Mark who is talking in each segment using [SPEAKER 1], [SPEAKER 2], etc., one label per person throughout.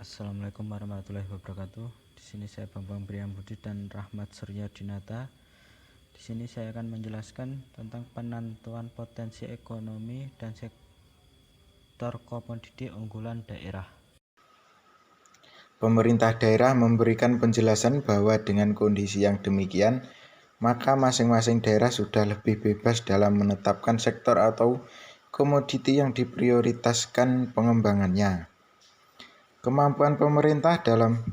[SPEAKER 1] Assalamualaikum warahmatullahi wabarakatuh. Di sini saya Bambang Priyambudi dan Rahmat Surya Dinata. Di sini saya akan menjelaskan tentang penentuan potensi ekonomi dan sektor komoditi unggulan daerah.
[SPEAKER 2] Pemerintah daerah memberikan penjelasan bahwa dengan kondisi yang demikian, maka masing-masing daerah sudah lebih bebas dalam menetapkan sektor atau komoditi yang diprioritaskan pengembangannya. Kemampuan pemerintah dalam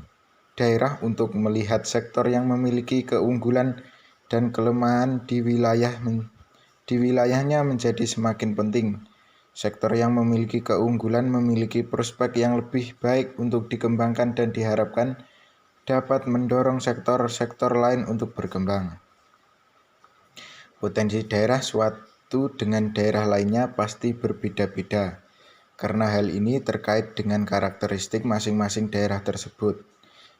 [SPEAKER 2] daerah untuk melihat sektor yang memiliki keunggulan dan kelemahan di wilayahnya menjadi semakin penting. Sektor yang memiliki keunggulan memiliki prospek yang lebih baik untuk dikembangkan dan diharapkan dapat mendorong sektor-sektor lain untuk berkembang. Potensi daerah suatu dengan daerah lainnya pasti berbeda-beda, karena hal ini terkait dengan karakteristik masing-masing daerah tersebut.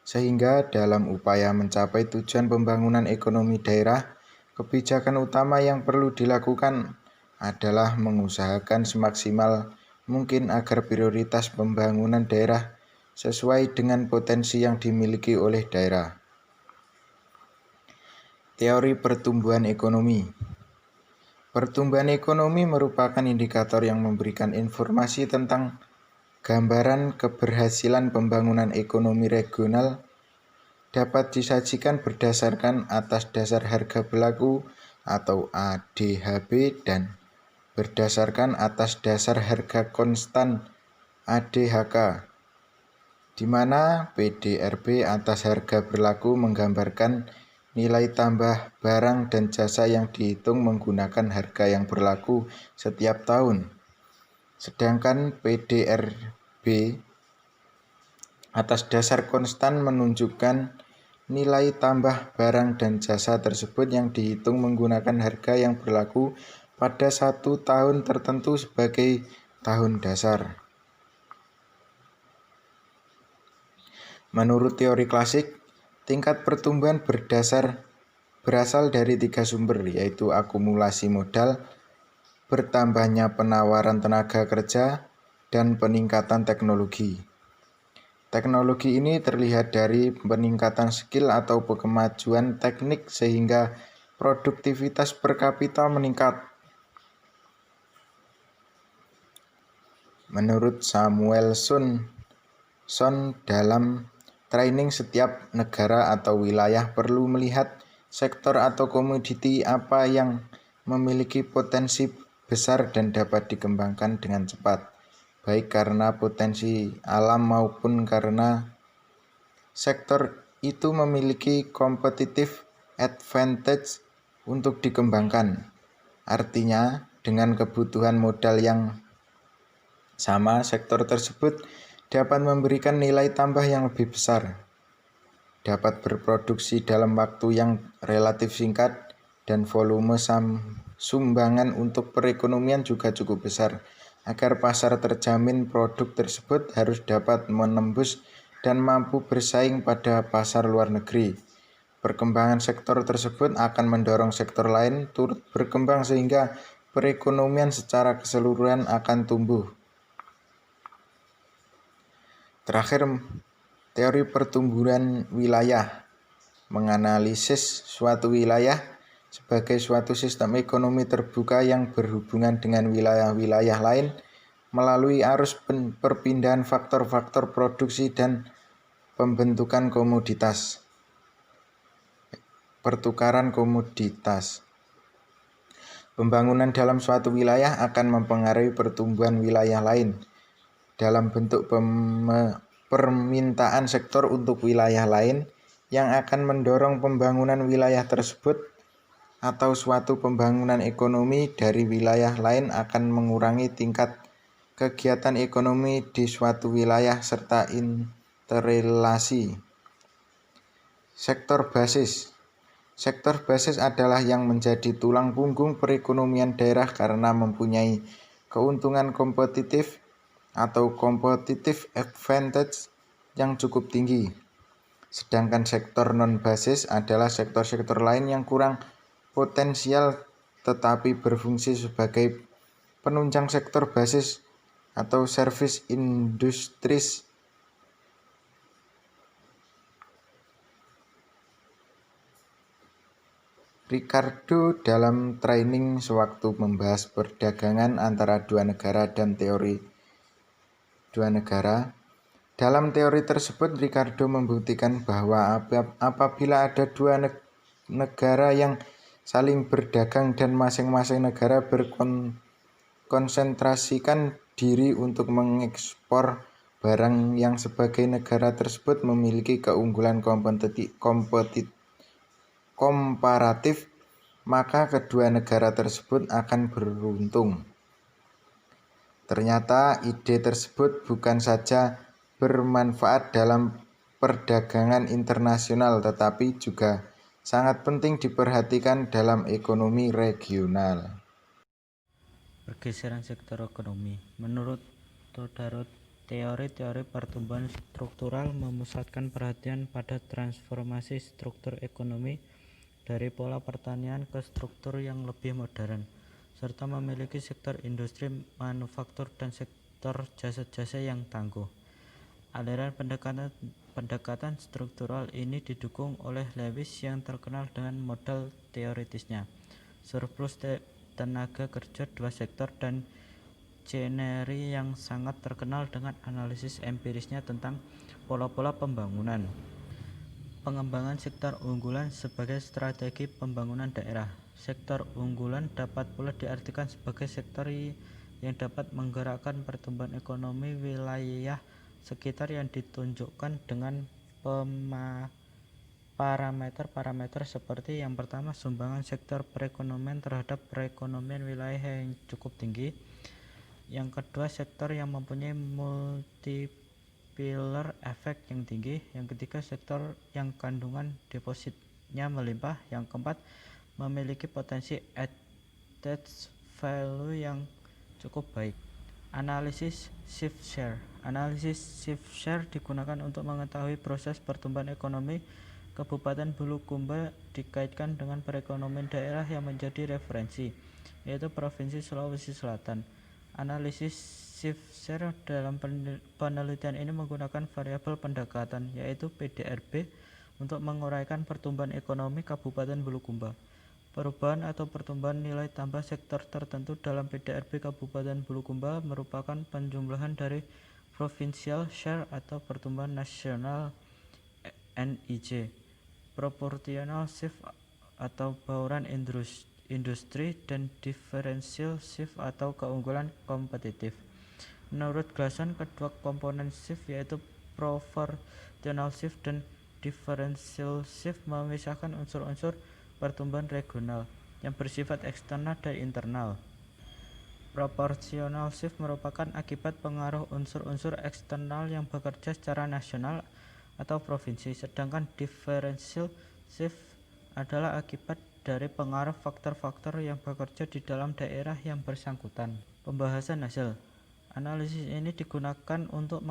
[SPEAKER 2] Sehingga dalam upaya mencapai tujuan pembangunan ekonomi daerah, kebijakan utama yang perlu dilakukan adalah mengusahakan semaksimal mungkin agar prioritas pembangunan daerah sesuai dengan potensi yang dimiliki oleh daerah. Teori pertumbuhan ekonomi. Pertumbuhan ekonomi merupakan indikator yang memberikan informasi tentang gambaran keberhasilan pembangunan ekonomi regional, dapat disajikan berdasarkan atas dasar harga berlaku atau ADHB dan berdasarkan atas dasar harga konstan ADHK, di mana PDRB atas harga berlaku menggambarkan nilai tambah barang dan jasa yang dihitung menggunakan harga yang berlaku setiap tahun. Sedangkan PDRB atas dasar konstan menunjukkan nilai tambah barang dan jasa tersebut yang dihitung menggunakan harga yang berlaku pada satu tahun tertentu sebagai tahun dasar. Menurut teori klasik, tingkat pertumbuhan berasal dari tiga sumber, yaitu akumulasi modal, bertambahnya penawaran tenaga kerja, dan peningkatan teknologi. Teknologi ini terlihat dari peningkatan skill atau kemajuan teknik sehingga produktivitas per kapita meningkat. Menurut Samuelson, dalam training setiap negara atau wilayah perlu melihat sektor atau komoditi apa yang memiliki potensi besar dan dapat dikembangkan dengan cepat, baik karena potensi alam maupun karena sektor itu memiliki competitive advantage untuk dikembangkan. Artinya, dengan kebutuhan modal yang sama, sektor tersebut dapat memberikan nilai tambah yang lebih besar, dapat berproduksi dalam waktu yang relatif singkat, dan volume sumbangan untuk perekonomian juga cukup besar. Agar pasar terjamin, produk tersebut harus dapat menembus dan mampu bersaing pada pasar luar negeri. Perkembangan sektor tersebut akan mendorong sektor lain turut berkembang sehingga perekonomian secara keseluruhan akan tumbuh. Terakhir, teori pertumbuhan wilayah menganalisis suatu wilayah sebagai suatu sistem ekonomi terbuka yang berhubungan dengan wilayah-wilayah lain melalui arus perpindahan faktor-faktor produksi dan pembentukan komoditas. Pertukaran komoditas. Pembangunan dalam suatu wilayah akan mempengaruhi pertumbuhan wilayah lain dalam bentuk permintaan sektor untuk wilayah lain yang akan mendorong pembangunan wilayah tersebut, atau suatu pembangunan ekonomi dari wilayah lain akan mengurangi tingkat kegiatan ekonomi di suatu wilayah serta interrelasi. Sektor basis. Sektor basis adalah yang menjadi tulang punggung perekonomian daerah karena mempunyai keuntungan kompetitif atau competitive advantage yang cukup tinggi. Sedangkan sektor non-basis adalah sektor-sektor lain yang kurang potensial tetapi berfungsi sebagai penunjang sektor basis atau service industries Ricardo dalam training sewaktu membahas perdagangan antara dua negara dan teori dua negara. Dalam teori tersebut, Ricardo membuktikan bahwa apabila ada dua negara yang saling berdagang dan masing-masing negara berkonsentrasikan diri untuk mengekspor barang yang sebagai negara tersebut memiliki keunggulan komparatif, maka kedua negara tersebut akan beruntung. Ternyata ide tersebut bukan saja bermanfaat dalam perdagangan internasional, tetapi juga sangat penting diperhatikan dalam ekonomi regional.
[SPEAKER 1] Pergeseran sektor ekonomi. Menurut Todaro, teori-teori pertumbuhan struktural memusatkan perhatian pada transformasi struktur ekonomi dari pola pertanian ke struktur yang lebih modern, serta memiliki sektor industri manufaktur dan sektor jasa-jasa yang tangguh. Aliran pendekatan struktural ini didukung oleh Lewis yang terkenal dengan modal teoritisnya, surplus tenaga kerja dua sektor, dan Chenery yang sangat terkenal dengan analisis empirisnya tentang pola-pola pembangunan. Pengembangan sektor unggulan sebagai strategi pembangunan daerah. Sektor unggulan dapat pula diartikan sebagai sektor yang dapat menggerakkan pertumbuhan ekonomi wilayah sekitar yang ditunjukkan dengan parameter-parameter seperti: yang pertama, sumbangan sektor perekonomian terhadap perekonomian wilayah yang cukup tinggi; yang kedua, sektor yang mempunyai multiplier effect yang tinggi; yang ketiga, sektor yang kandungan depositnya melimpah; yang keempat, memiliki potensi added value yang cukup baik. Analisis shift share. Analisis shift share digunakan untuk mengetahui proses pertumbuhan ekonomi Kabupaten Bulukumba dikaitkan dengan perekonomian daerah yang menjadi referensi, yaitu Provinsi Sulawesi Selatan. Analisis shift share dalam penelitian ini menggunakan variabel pendekatan, yaitu PDRB, untuk menguraikan pertumbuhan ekonomi Kabupaten Bulukumba. Perubahan atau pertumbuhan nilai tambah sektor tertentu dalam PDRB Kabupaten Bulukumba merupakan penjumlahan dari provincial share atau pertumbuhan nasional NIJ, proportional shift atau bauran industri, dan differential shift atau keunggulan kompetitif. Menurut Glasson, kedua komponen shift yaitu proportional shift dan differential shift memisahkan unsur-unsur pertumbuhan regional yang bersifat eksternal dan internal. Proportional shift merupakan akibat pengaruh unsur-unsur eksternal yang bekerja secara nasional atau provinsi, sedangkan differential shift adalah akibat dari pengaruh faktor-faktor yang bekerja di dalam daerah yang bersangkutan. Pembahasan hasil analisis ini digunakan untuk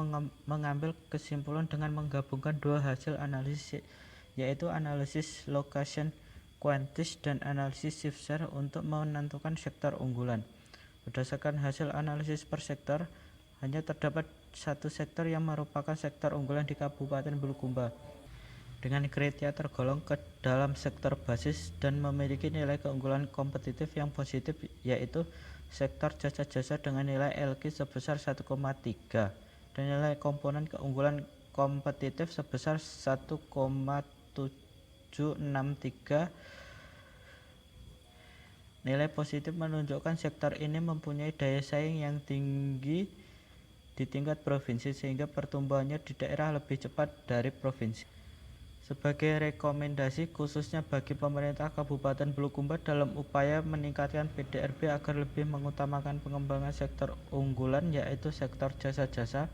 [SPEAKER 1] mengambil kesimpulan dengan menggabungkan dua hasil analisis, yaitu analisis location quantis dan analisis shift share, untuk menentukan sektor unggulan. Berdasarkan hasil analisis per sektor, hanya terdapat satu sektor yang merupakan sektor unggulan di Kabupaten Bulukumba dengan kriteria tergolong ke dalam sektor basis dan memiliki nilai keunggulan kompetitif yang positif, yaitu sektor jasa-jasa dengan nilai LQ sebesar 1,3 dan nilai komponen keunggulan kompetitif sebesar 1,763. Nilai positif menunjukkan sektor ini mempunyai daya saing yang tinggi di tingkat provinsi, sehingga pertumbuhannya di daerah lebih cepat dari provinsi. Sebagai rekomendasi khususnya bagi pemerintah Kabupaten Bulukumba dalam upaya meningkatkan PDRB agar lebih mengutamakan pengembangan sektor unggulan, yaitu sektor jasa-jasa.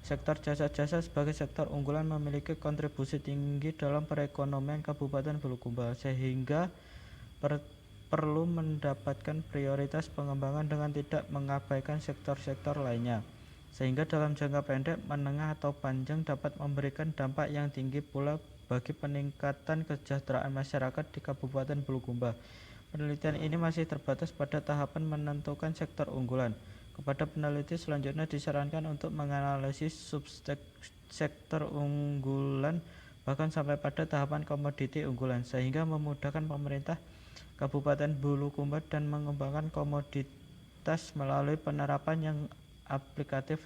[SPEAKER 1] Sektor jasa-jasa sebagai sektor unggulan memiliki kontribusi tinggi dalam perekonomian Kabupaten Bulukumba, sehingga perlu mendapatkan prioritas pengembangan dengan tidak mengabaikan sektor-sektor lainnya, sehingga dalam jangka pendek, menengah, atau panjang dapat memberikan dampak yang tinggi pula bagi peningkatan kesejahteraan masyarakat di Kabupaten Bulukumba. Penelitian ini masih terbatas pada tahapan menentukan sektor unggulan. Kepada peneliti selanjutnya disarankan untuk menganalisis subsektor unggulan bahkan sampai pada tahapan komoditi unggulan, sehingga memudahkan pemerintah Kabupaten Bulukumba dan mengembangkan komoditas melalui penerapan yang aplikatif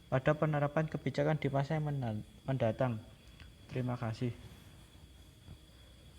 [SPEAKER 1] pada penerapan kebijakan di masa yang mendatang. Terima kasih.